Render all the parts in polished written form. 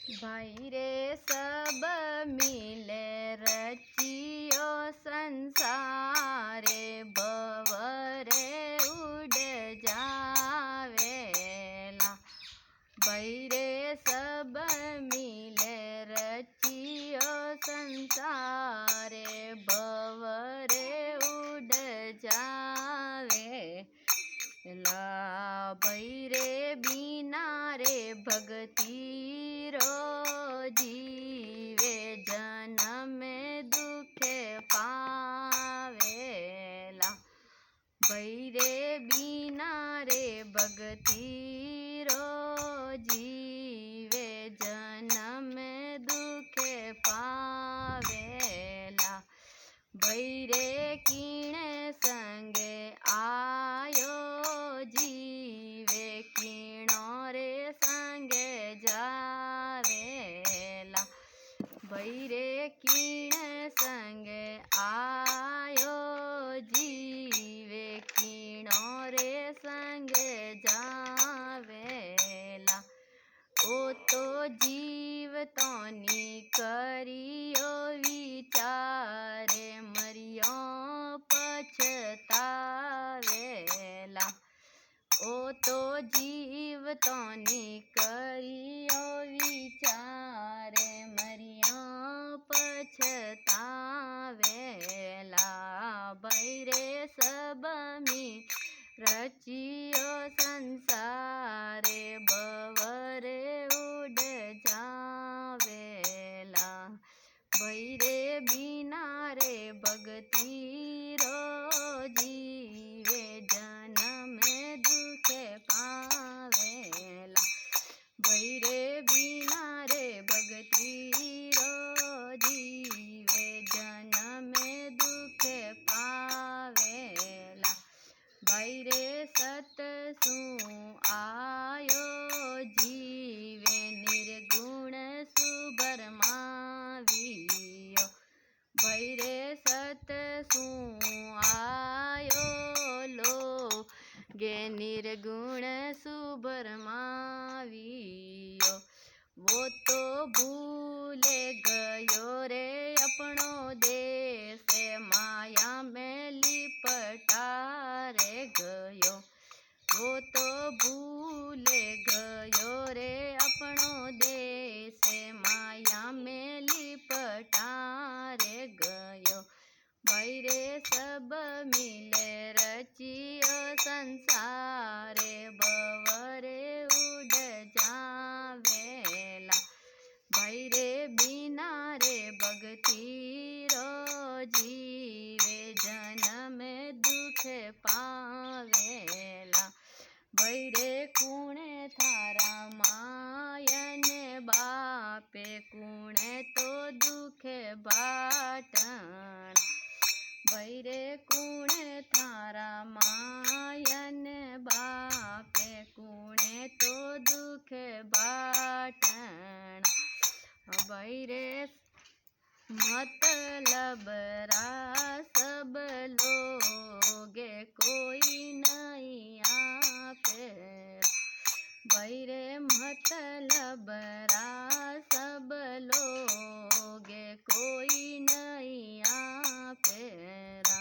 भाई रे सब मिले रचियो संसारे भवरे उड़ जावेला। भाई रे सब मिले रचियो संसारे भवरे उड़ जावेला। भाई रे बिना रे भगती रो जीवे जन्म दुखे पावेला। भाई रे बिना रे भगती रो जीवे जन्म दुखे पावेला। भाई रे कीणे संगे आयो जीवे कीणो रे संगे जावेला। भाई रे कीणे संगे आयो जीवे कीणो रे संगे जावेला। ओ तो जीव तोनी करियो विचारे मरियो पछतावेला। ओ तो जीव तोनी करियो विचारे मरियो पछतावेला। भाई रे सब मी रचियो संसारे भवरे उड़ जावेला। भाई रे बिना रे भगती रो जीवे जन्म दुखे पावेला। भाई रे बिना रे भगती रो जीवे जन्म दुखे पावेला। भाई रे सतसु आयो जीवे निर्गुण सुभरमावियो। भाई रे सतसु आयो लोगे निर्गुण सुभरमावियो। वो तो भूले गयो रे अपनो देश माया में लिपटा रे गयो। वो तो भूले गयो रे अपनो देश माया में लिपटा रे गयो। भाई रे सब मिले रचियो संसारे भवरे उड़ जावेला। भाई रे बिना रे भगती रो जीवे जन्म दुखे पावेला। भाई रे कुणे थारा मायन बापे कुणे तो दुखे बाटण। भाई रे कुणे थारा मायन बापे कुणे तो दुखे बाटण। भाई रे मतलब रा सब लोगे कोई नहीं आपे। भाई रे मतलब रा सब लोगे कोई नहीं आपेरा।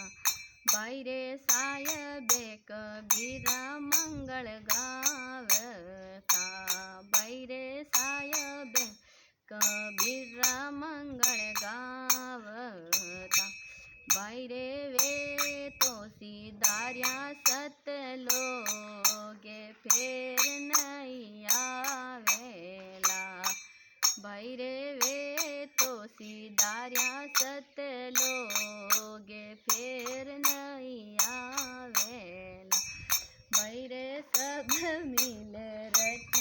भाई रे सायबे कबीरा मंगल गावता। भाई रे सायबे कबीरा मंगल गावता। भाई रे वे तो सिधार्या सत लोगे फेर नहीं आवेला। भाई रे वे तो सिधार्या सत लोगे फेर नहीं आवेला। भाई रे सब मिल रच